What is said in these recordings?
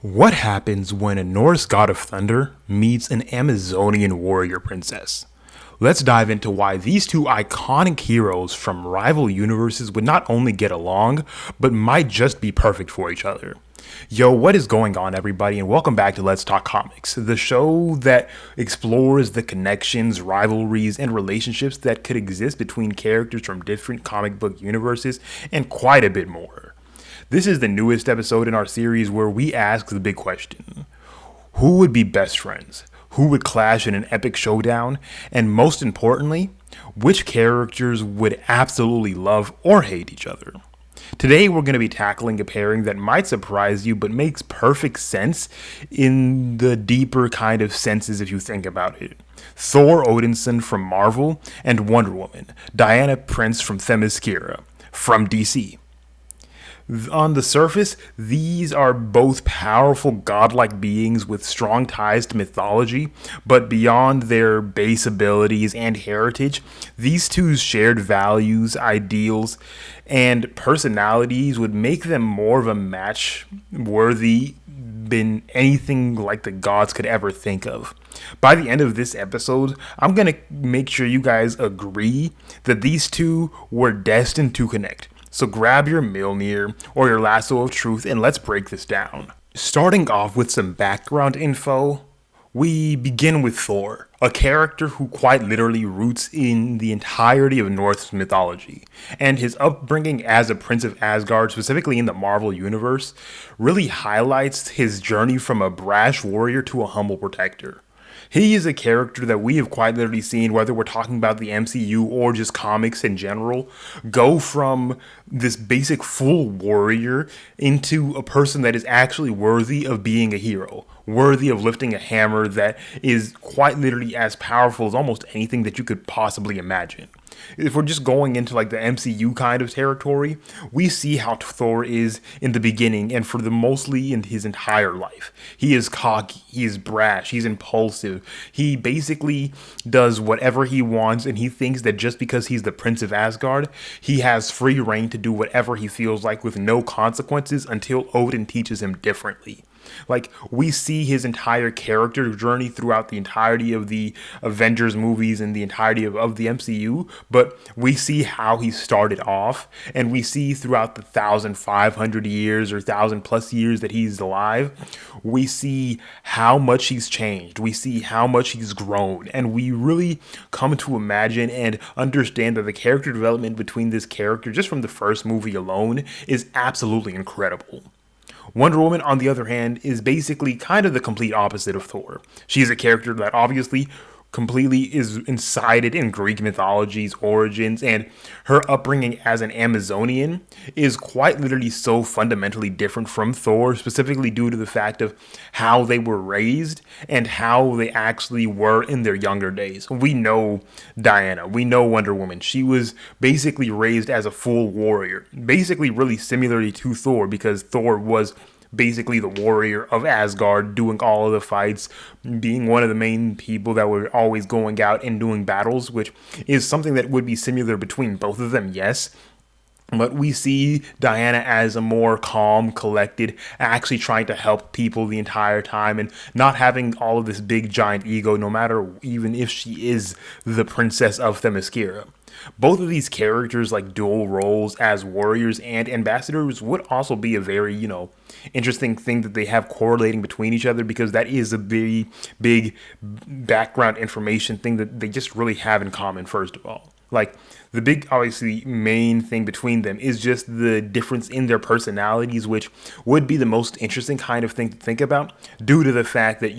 What happens when a Norse god of thunder meets an Amazonian warrior princess? Let's dive into why these two iconic heroes from rival universes would not only get along, but might just be perfect for each other. Yo, what is going on, everybody, and welcome back to Let's Talk Comics, the show that explores the connections, rivalries, and relationships that could exist between characters from different comic book universes, and quite a bit more. This is the newest episode in our series where we ask the big question: who would be best friends? Who would clash in an epic showdown? And most importantly, which characters would absolutely love or hate each other? Today we're going to be tackling a pairing that might surprise you but makes perfect sense in the deeper kind of senses if you think about it. Thor Odinson from Marvel and Wonder Woman, Diana Prince from Themyscira from DC. On the surface, these are both powerful godlike beings with strong ties to mythology, but beyond their base abilities and heritage, these two's shared values, ideals, and personalities would make them more of a match worthy than anything like the gods could ever think of. By the end of this episode, I'm going to make sure you guys agree that these two were destined to connect. So grab your Mjolnir or your lasso of truth and let's break this down. Starting off with some background info, we begin with Thor, a character who quite literally roots in the entirety of Norse mythology, and his upbringing as a Prince of Asgard, specifically in the Marvel Universe, really highlights his journey from a brash warrior to a humble protector. He is a character that we have quite literally seen, whether we're talking about the MCU or just comics in general, go from this basic full warrior into a person that is actually worthy of being a hero, worthy of lifting a hammer that is quite literally as powerful as almost anything that you could possibly imagine. If we're just going into like the MCU kind of territory, we see how Thor is in the beginning and for the mostly in his entire life. He is cocky, he is brash, he's impulsive. He basically does whatever he wants, and he thinks that just because he's the Prince of Asgard, he has free reign to do whatever he feels like with no consequences until Odin teaches him differently. Like, we see his entire character journey throughout the entirety of the Avengers movies and the entirety of the MCU, but we see how he started off, and we see throughout the 1,500 years or 1,000 plus years that he's alive, we see how much he's changed. We see how much he's grown, and we really come to imagine and understand that the character development between this character, just from the first movie alone, is absolutely incredible. Wonder Woman, on the other hand, is basically kind of the complete opposite of Thor. She's a character that obviously completely is incited in Greek mythology's origins, and her upbringing as an Amazonian is quite literally so fundamentally different from Thor, specifically due to the fact of how they were raised and how they actually were in their younger days. We know Diana, we know Wonder Woman. She was basically raised as a full warrior, basically really similarly to Thor, because Thor was basically the warrior of Asgard, doing all of the fights, being one of the main people that were always going out and doing battles, which is something that would be similar between both of them, yes. But we see Diana as a more calm, collected, actually trying to help people the entire time and not having all of this big giant ego, no matter even if she is the princess of Themyscira. Both of these characters, like dual roles as warriors and ambassadors, would also be a very, interesting thing that they have correlating between each other, because that is a very big background information thing that they just really have in common, first of all. Like, the big, obviously, main thing between them is just the difference in their personalities, which would be the most interesting kind of thing to think about, due to the fact that,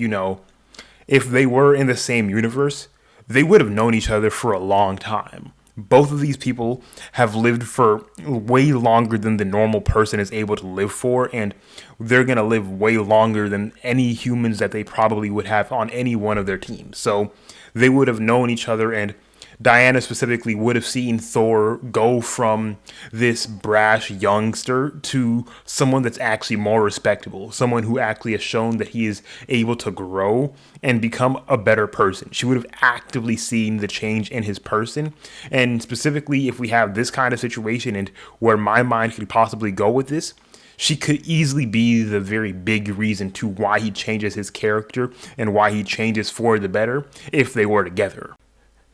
if they were in the same universe, they would have known each other for a long time. Both of these people have lived for way longer than the normal person is able to live for, and they're going to live way longer than any humans that they probably would have on any one of their teams. So they would have known each other, and Diana specifically would have seen Thor go from this brash youngster to someone that's actually more respectable, someone who actually has shown that he is able to grow and become a better person. She would have actively seen the change in his person. And specifically, if we have this kind of situation and where my mind could possibly go with this, she could easily be the very big reason to why he changes his character and why he changes for the better if they were together.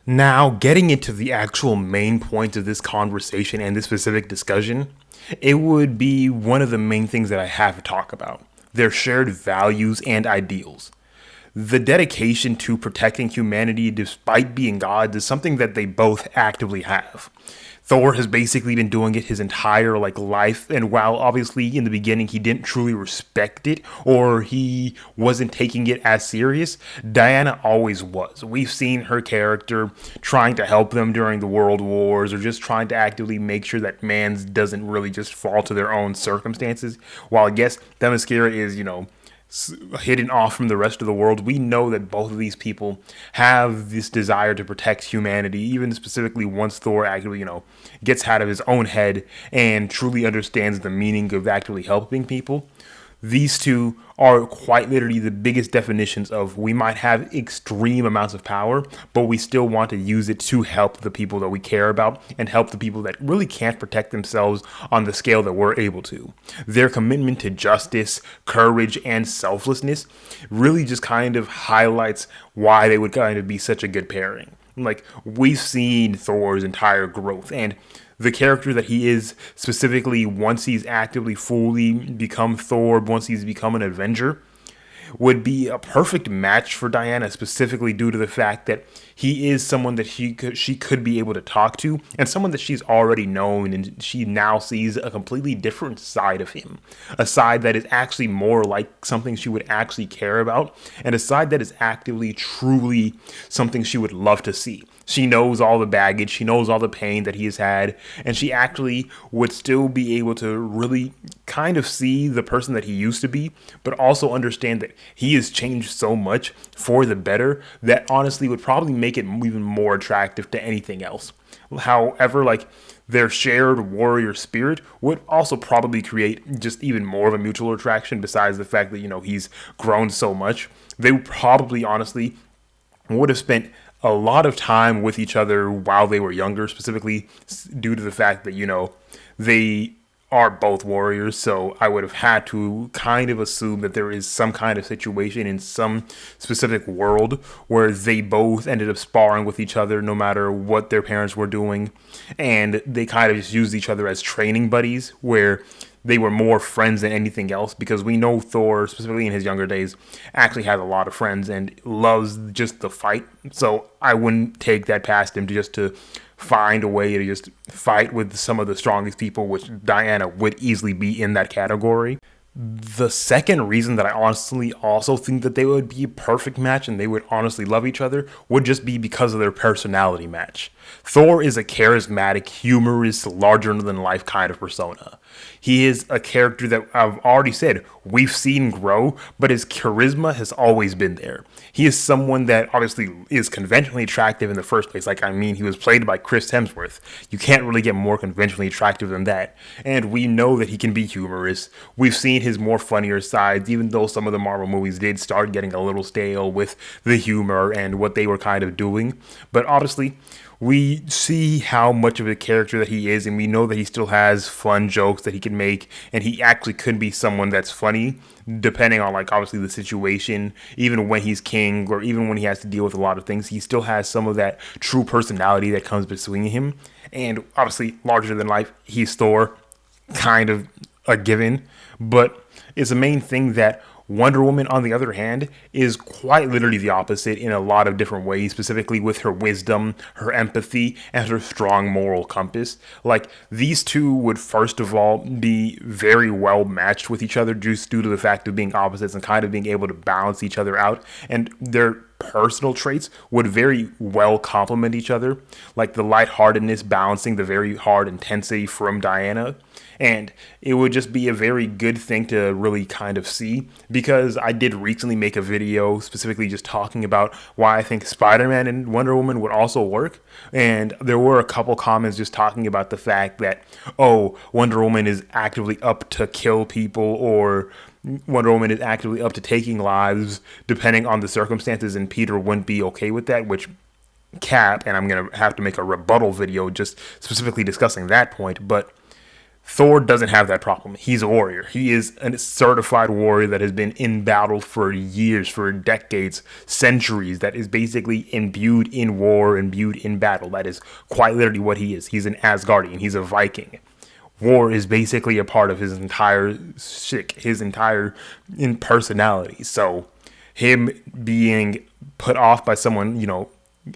Now, getting into the actual main point of this conversation and this specific discussion, it would be one of the main things that I have to talk about: their shared values and ideals. The dedication to protecting humanity despite being gods is something that they both actively have. Thor has basically been doing it his entire life, and while obviously in the beginning he didn't truly respect it or he wasn't taking it as serious, Diana always was. We've seen her character trying to help them during the world wars, or just trying to actively make sure that man doesn't really just fall to their own circumstances. While yes, Themyscira is, hidden off from the rest of the world, we know that both of these people have this desire to protect humanity, even specifically once Thor actually, gets out of his own head and truly understands the meaning of actually helping people. These two are quite literally the biggest definitions of: we might have extreme amounts of power, but we still want to use it to help the people that we care about and help the people that really can't protect themselves on the scale that we're able to. Their commitment to justice, courage, and selflessness really just kind of highlights why they would kind of be such a good pairing. We've seen Thor's entire growth, and the character that he is, specifically once he's actively fully become Thor, once he's become an Avenger, would be a perfect match for Diana, specifically due to the fact that he is someone that she could be able to talk to, and someone that she's already known, and she now sees a completely different side of him, a side that is actually more like something she would actually care about, and a side that is actively, truly something she would love to see. She knows all the baggage, she knows all the pain that he has had, and she actually would still be able to really kind of see the person that he used to be, but also understand that he has changed so much for the better that honestly would probably make it even more attractive to anything else. However, their shared warrior spirit would also probably create just even more of a mutual attraction, besides the fact that, he's grown so much. They probably honestly would have spent a lot of time with each other while they were younger, specifically due to the fact that, they are both warriors. So I would have had to kind of assume that there is some kind of situation in some specific world where they both ended up sparring with each other no matter what their parents were doing. And they kind of just used each other as training buddies, where they were more friends than anything else, because we know Thor, specifically in his younger days, actually has a lot of friends and loves just the fight. So I wouldn't take that past him to find a way to just fight with some of the strongest people, which Diana would easily be in that category. The second reason that I honestly also think that they would be a perfect match and they would honestly love each other would just be because of their personality match. Thor is a charismatic, humorous, larger-than-life kind of persona. He is a character that I've already said we've seen grow, but his charisma has always been there. He is someone that obviously is conventionally attractive in the first place. He was played by Chris Hemsworth. You can't really get more conventionally attractive than that. And we know that he can be humorous. We've seen his more funnier sides, even though some of the Marvel movies did start getting a little stale with the humor and what they were kind of doing. But honestly, we see how much of a character that he is, and we know that he still has fun jokes that he can make, and he actually could be someone that's funny, depending on obviously the situation. Even when he's king, or even when he has to deal with a lot of things, he still has some of that true personality that comes between him. And obviously, larger than life, he's Thor, kind of a given, but it's a main thing that Wonder Woman, on the other hand, is quite literally the opposite in a lot of different ways, specifically with her wisdom, her empathy, and her strong moral compass. These two would first of all be very well matched with each other, just due to the fact of being opposites and kind of being able to balance each other out. And their personal traits would very well complement each other, the lightheartedness balancing the very hard intensity from Diana. And it would just be a very good thing to really kind of see, because I did recently make a video specifically just talking about why I think Spider-Man and Wonder Woman would also work. And there were a couple comments just talking about the fact that, Wonder Woman is actively up to kill people, or Wonder Woman is actively up to taking lives, depending on the circumstances, and Peter wouldn't be okay with that, which cap, and I'm going to have to make a rebuttal video just specifically discussing that point. But Thor doesn't have that problem. He's a warrior. He is a certified warrior that has been in battle for years, for decades, centuries, that is basically imbued in war, imbued in battle. That is quite literally what he is. He's an Asgardian. He's a Viking. War is basically a part of his entire shtick, his entire personality. So him being put off by someone,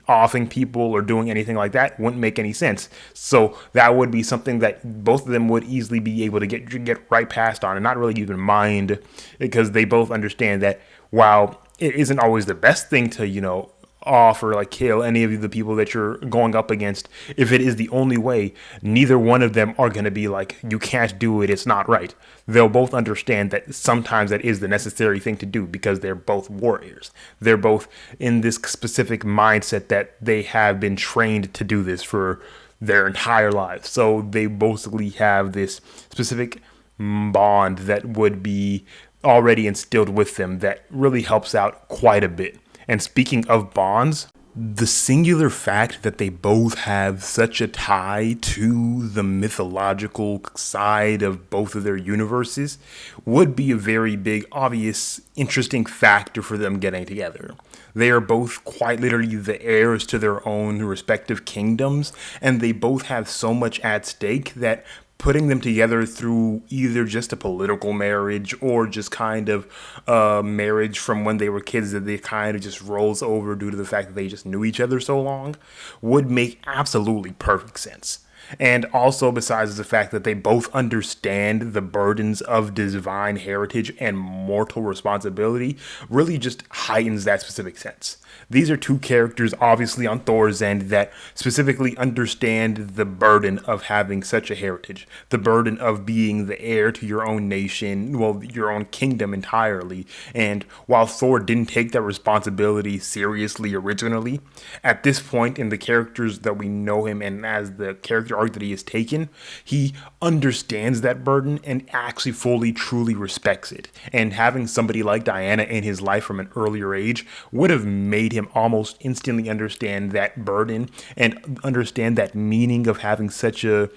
offing people or doing anything like that wouldn't make any sense. So that would be something that both of them would easily be able to get right past on and not really even mind, because they both understand that while it isn't always the best thing to, off or like kill any of the people that you're going up against, if it is the only way, neither one of them are going to be like, you can't do it, it's not right. They'll both understand that sometimes that is the necessary thing to do, because they're both warriors. They're both in this specific mindset that they have been trained to do this for their entire lives. So they basically have this specific bond that would be already instilled with them that really helps out quite a bit. And speaking of bonds, the singular fact that they both have such a tie to the mythological side of both of their universes would be a very big, obvious, interesting factor for them getting together. They are both quite literally the heirs to their own respective kingdoms, and they both have so much at stake that putting them together through either just a political marriage or just kind of a marriage from when they were kids that they kind of just rolls over due to the fact that they just knew each other so long would make absolutely perfect sense. And also, besides the fact that they both understand the burdens of divine heritage and mortal responsibility, really just heightens that specific sense. These are two characters, obviously, on Thor's end that specifically understand the burden of having such a heritage, the burden of being the heir to your own nation, well, your own kingdom entirely. And while Thor didn't take that responsibility seriously originally, at this point in the characters that we know him and as the character arc that he has taken, he understands that burden and actually fully, truly respects it. And having somebody like Diana in his life from an earlier age would have made him almost instantly understand that burden and understand that meaning of having such a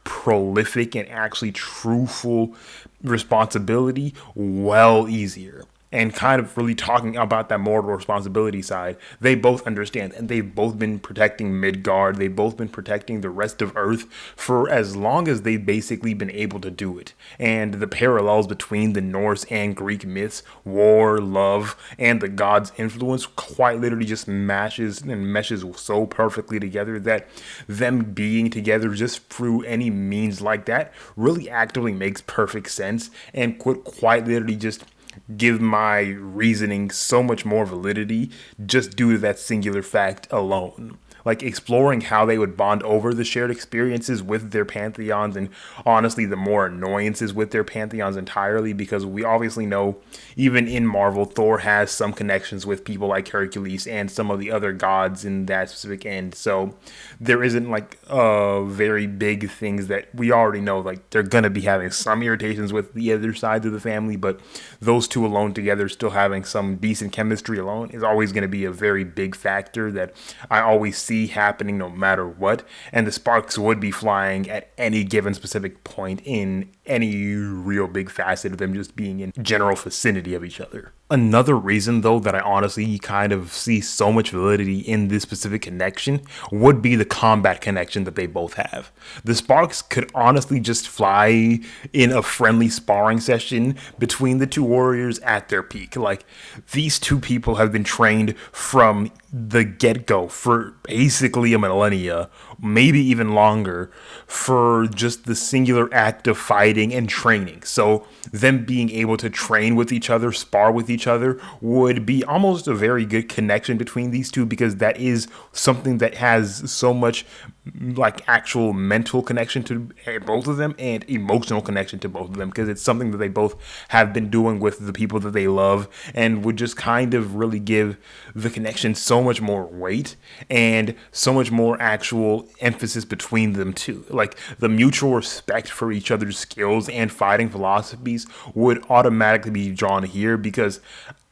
prolific and actually truthful responsibility well easier. And kind of really talking about that moral responsibility side, they both understand, and they've both been protecting Midgard. They've both been protecting the rest of Earth for as long as they've basically been able to do it. And the parallels between the Norse and Greek myths, war, love, and the gods' influence quite literally just meshes so perfectly together that them being together just through any means like that really actively makes perfect sense and could quite literally just give my reasoning so much more validity just due to that singular fact alone. Like exploring how they would bond over the shared experiences with their pantheons, and honestly the more annoyances with their pantheons entirely, because we obviously know even in Marvel Thor has some connections with people like Hercules and some of the other gods in that specific end. So there isn't like very big things that we already know, like they're gonna be having some irritations with the other sides of the family, but those two alone together still having some decent chemistry alone is always going to be a very big factor that I always see happening no matter what, and the sparks would be flying at any given specific point in any real big facet of them just being in general vicinity of each other. Another reason, though, that I honestly kind of see so much validity in this specific connection would be the combat connection that they both have. The sparks could honestly just fly in a friendly sparring session between the two warriors at their peak. Like, these two people have been trained from the get-go for basically a millennia, maybe even longer, for just the singular act of fighting and training. So them being able to train with each other, spar with each other, would be almost a very good connection between these two, because that is something that has so much like actual mental connection to both of them and emotional connection to both of them, because it's something that they both have been doing with the people that they love, and would just kind of really give the connection so much more weight and so much more actual emphasis between them too. Like the mutual respect for each other's skills and fighting philosophies would automatically be drawn here, because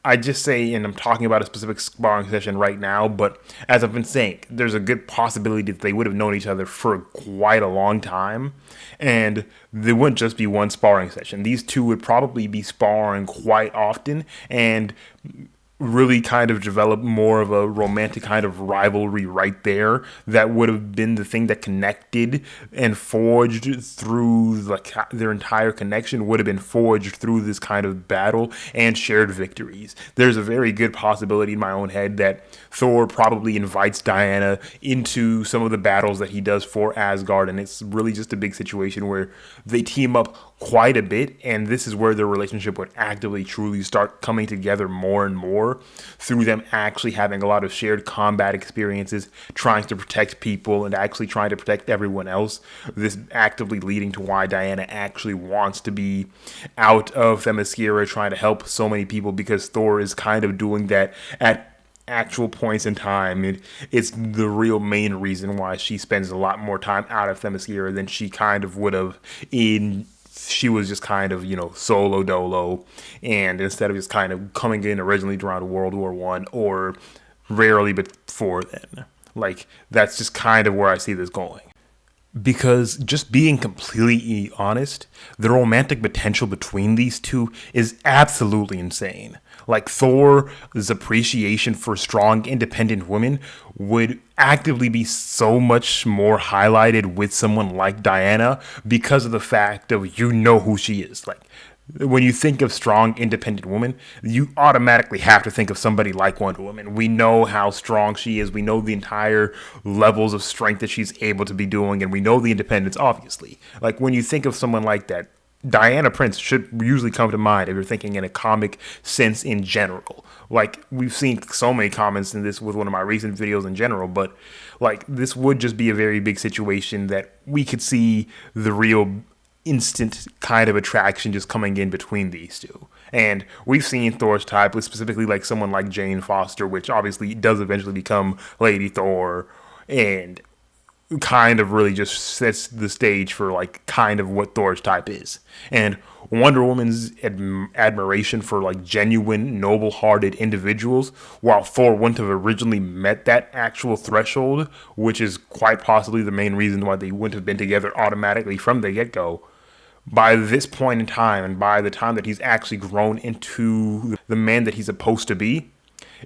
I just say, and I'm talking about a specific sparring session right now, but as I've been saying, there's a good possibility that they would have known each other for quite a long time, and there wouldn't just be one sparring session. These two would probably be sparring quite often, and really kind of develop more of a romantic kind of rivalry right there that would have been the thing that connected and forged through like their entire connection would have been forged through this kind of battle and shared victories. There's a very good possibility in my own head that Thor probably invites Diana into some of the battles that he does for Asgard, and it's really just a big situation where they team up quite a bit, and this is where their relationship would actively truly start coming together more and more through them actually having a lot of shared combat experiences, trying to protect people and actually trying to protect everyone else. This actively leading to why Diana actually wants to be out of Themyscira trying to help so many people, because Thor is kind of doing that at actual points in time. It's the real main reason why she spends a lot more time out of Themyscira than she kind of would have in she was just kind of, solo dolo, and instead of just kind of coming in originally around World War I or rarely before then. Like, that's just kind of where I see this going. Because just being completely honest, the romantic potential between these two is absolutely insane. Like, Thor's appreciation for strong, independent women would actively be so much more highlighted with someone like Diana because of the fact of who she is. Like, when you think of strong, independent woman, you automatically have to think of somebody like Wonder Woman. We know how strong she is. We know the entire levels of strength that she's able to be doing, and we know the independence, obviously. Like, when you think of someone like that, Diana Prince should usually come to mind if you're thinking in a comic sense in general. Like, we've seen so many comments in this with one of my recent videos in general, but like, this would just be a very big situation that we could see the real instant kind of attraction just coming in between these two. And we've seen Thor's type with specifically like someone like Jane Foster, which obviously does eventually become Lady Thor, and kind of really just sets the stage for like kind of what Thor's type is. And Wonder Woman's admiration for like genuine, noble-hearted individuals, while Thor wouldn't have originally met that actual threshold, which is quite possibly the main reason why they wouldn't have been together automatically from the get-go. By this point in time, and by the time that he's actually grown into the man that he's supposed to be,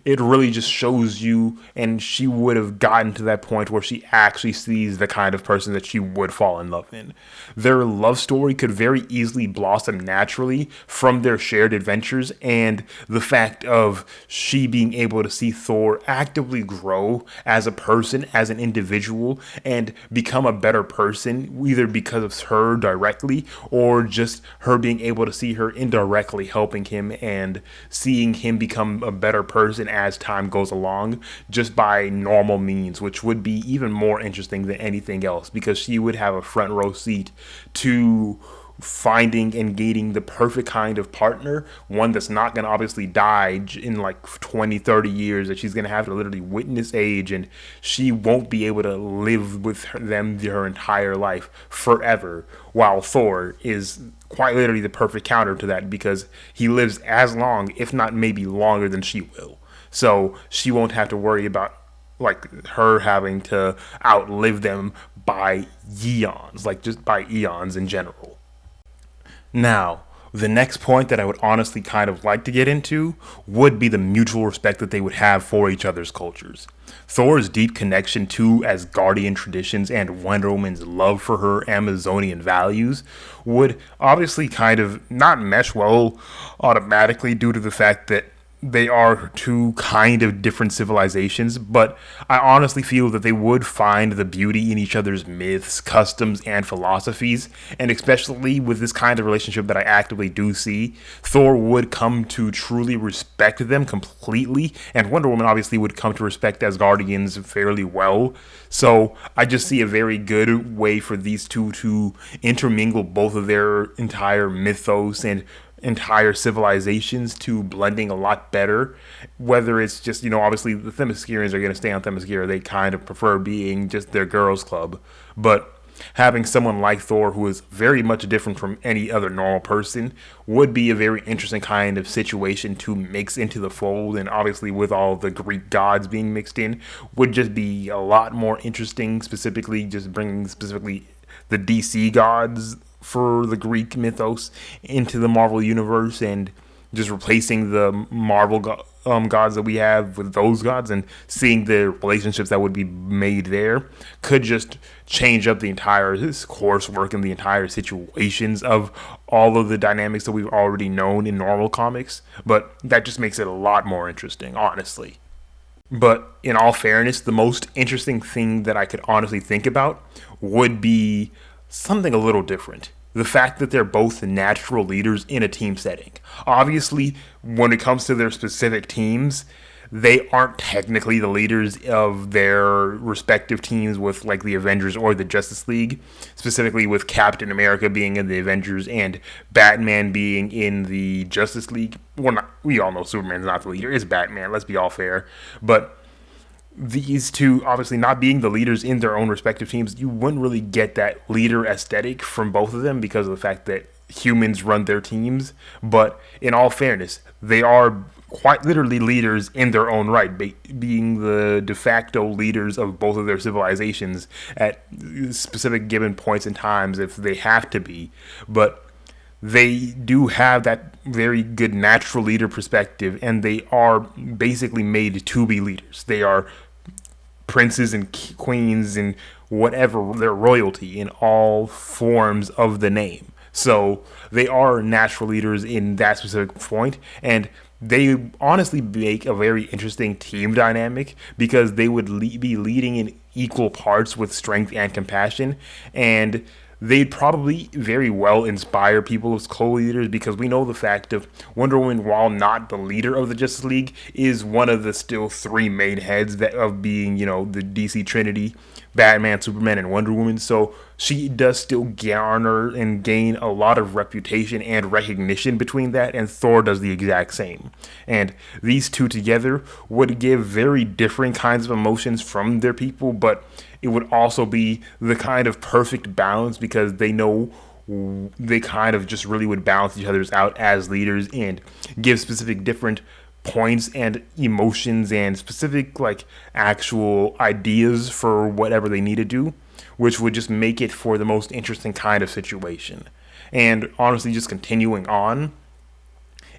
it really just shows you, and she would have gotten to that point where she actually sees the kind of person that she would fall in love in. Their love story could very easily blossom naturally from their shared adventures, and the fact of she being able to see Thor actively grow as a person, as an individual, and become a better person, either because of her directly or just her being able to see her indirectly helping him and seeing him become a better person as time goes along, just by normal means, which would be even more interesting than anything else, because she would have a front row seat to finding and gaining the perfect kind of partner, one that's not going to obviously die in like 20, 30 years, that she's going to have to literally witness age, and she won't be able to live with them her entire life forever, while Thor is quite literally the perfect counter to that, because he lives as long, if not maybe longer than she will. So she won't have to worry about like her having to outlive them by eons, like just by eons in general. Now, the next point that I would honestly kind of like to get into would be the mutual respect that they would have for each other's cultures. Thor's deep connection to Asgardian traditions and Wonder Woman's love for her Amazonian values would obviously kind of not mesh well automatically due to the fact that they are two kind of different civilizations, but I honestly feel that they would find the beauty in each other's myths, customs, and philosophies, and especially with this kind of relationship that I actively do see, Thor would come to truly respect them completely, and Wonder Woman obviously would come to respect Asgardians fairly well. So I just see a very good way for these two to intermingle both of their entire mythos and entire civilizations to blending a lot better. Whether it's just, obviously the Themyscirans are going to stay on Themyscira. They kind of prefer being just their girls' club. But having someone like Thor, who is very much different from any other normal person, would be a very interesting kind of situation to mix into the fold. And obviously, with all the Greek gods being mixed in, would just be a lot more interesting. Specifically, just bringing specifically the DC gods for the Greek mythos into the Marvel universe, and just replacing the Marvel gods that we have with those gods, and seeing the relationships that would be made there could just change up the entire coursework and the entire situations of all of the dynamics that we've already known in normal comics. But that just makes it a lot more interesting, honestly. But in all fairness, the most interesting thing that I could honestly think about would be something a little different. The fact that they're both natural leaders in a team setting. Obviously, when it comes to their specific teams, they aren't technically the leaders of their respective teams with like the Avengers or the Justice League, specifically with Captain America being in the Avengers and Batman being in the Justice League. Well, we all know Superman's not the leader, it's Batman, let's be all fair. But these two obviously not being the leaders in their own respective teams, you wouldn't really get that leader aesthetic from both of them because of the fact that humans run their teams. But in all fairness, they are quite literally leaders in their own right, being the de facto leaders of both of their civilizations at specific given points in times if they have to be. But they do have that very good natural leader perspective, and they are basically made to be leaders. They are princes and queens and whatever their royalty in all forms of the name. So they are natural leaders in that specific point, and they honestly make a very interesting team dynamic because they would be leading in equal parts with strength and compassion, and they'd probably very well inspire people as co-leaders, because we know the fact of Wonder Woman, while not the leader of the Justice League, is one of the still three main heads that of being, you know, the DC Trinity, Batman, Superman, and Wonder Woman. So she does still garner and gain a lot of reputation and recognition between that, and Thor does the exact same. And these two together would give very different kinds of emotions from their people, but it would also be the kind of perfect balance because they know they kind of just really would balance each other's out as leaders and give specific different points and emotions and specific like actual ideas for whatever they need to do, which would just make it for the most interesting kind of situation. And honestly, just continuing on,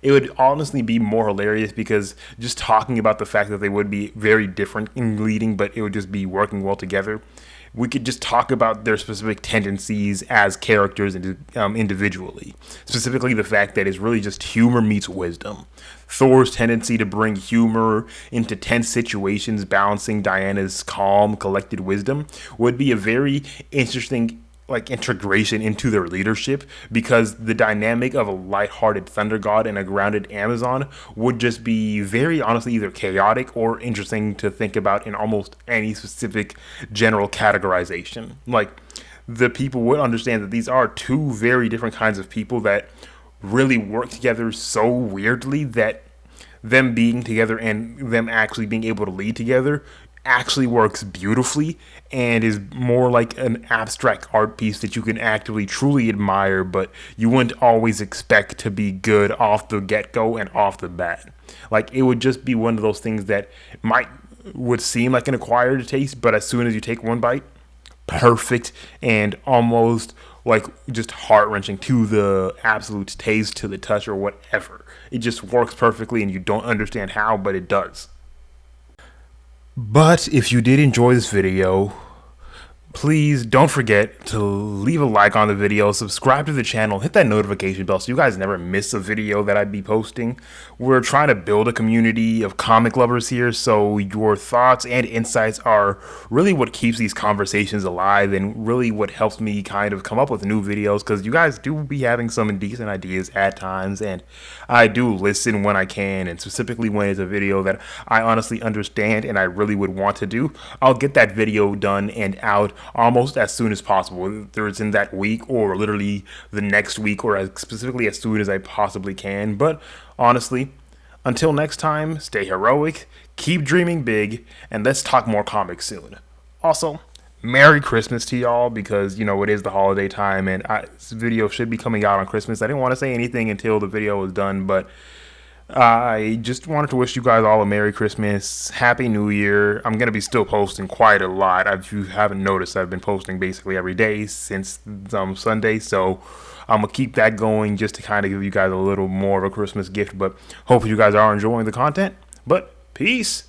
it would honestly be more hilarious because just talking about the fact that they would be very different in leading, but it would just be working well together. We could just talk about their specific tendencies as characters and individually. Specifically, the fact that it's really just humor meets wisdom. Thor's tendency to bring humor into tense situations, balancing Diana's calm, collected wisdom, would be a very interesting like integration into their leadership, because the dynamic of a lighthearted thunder god and a grounded Amazon would just be very honestly either chaotic or interesting to think about in almost any specific general categorization. Like, the people would understand that these are two very different kinds of people that really work together so weirdly that them being together and them actually being able to lead together actually works beautifully and is more like an abstract art piece that you can actively truly admire, but you wouldn't always expect to be good off the get-go and off the bat. Like, it would just be one of those things that would seem like an acquired taste, but as soon as you take one bite, perfect and almost like just heart-wrenching to the absolute taste, to the touch, or whatever. It just works perfectly and you don't understand how, but it does. But if you did enjoy this video, please don't forget to leave a like on the video, subscribe to the channel, hit that notification bell so you guys never miss a video that I'd be posting. We're trying to build a community of comic lovers here, so your thoughts and insights are really what keeps these conversations alive and really what helps me kind of come up with new videos, because you guys do be having some decent ideas at times, and I do listen when I can, and specifically when it's a video that I honestly understand and I really would want to do, I'll get that video done and out almost as soon as possible, whether it's in that week or literally the next week, or as specifically as soon as I possibly can. But honestly, until next time, stay heroic, keep dreaming big, and let's talk more comics soon. Also, Merry Christmas to y'all, because it is the holiday time, and this video should be coming out on Christmas. I didn't want to say anything until the video was done, but I just wanted to wish you guys all a Merry Christmas, Happy New Year. I'm gonna be still posting quite a lot. If you haven't noticed, I've been posting basically every day since Sunday, so I'm gonna keep that going just to kind of give you guys a little more of a Christmas gift. But hopefully you guys are enjoying the content. But peace.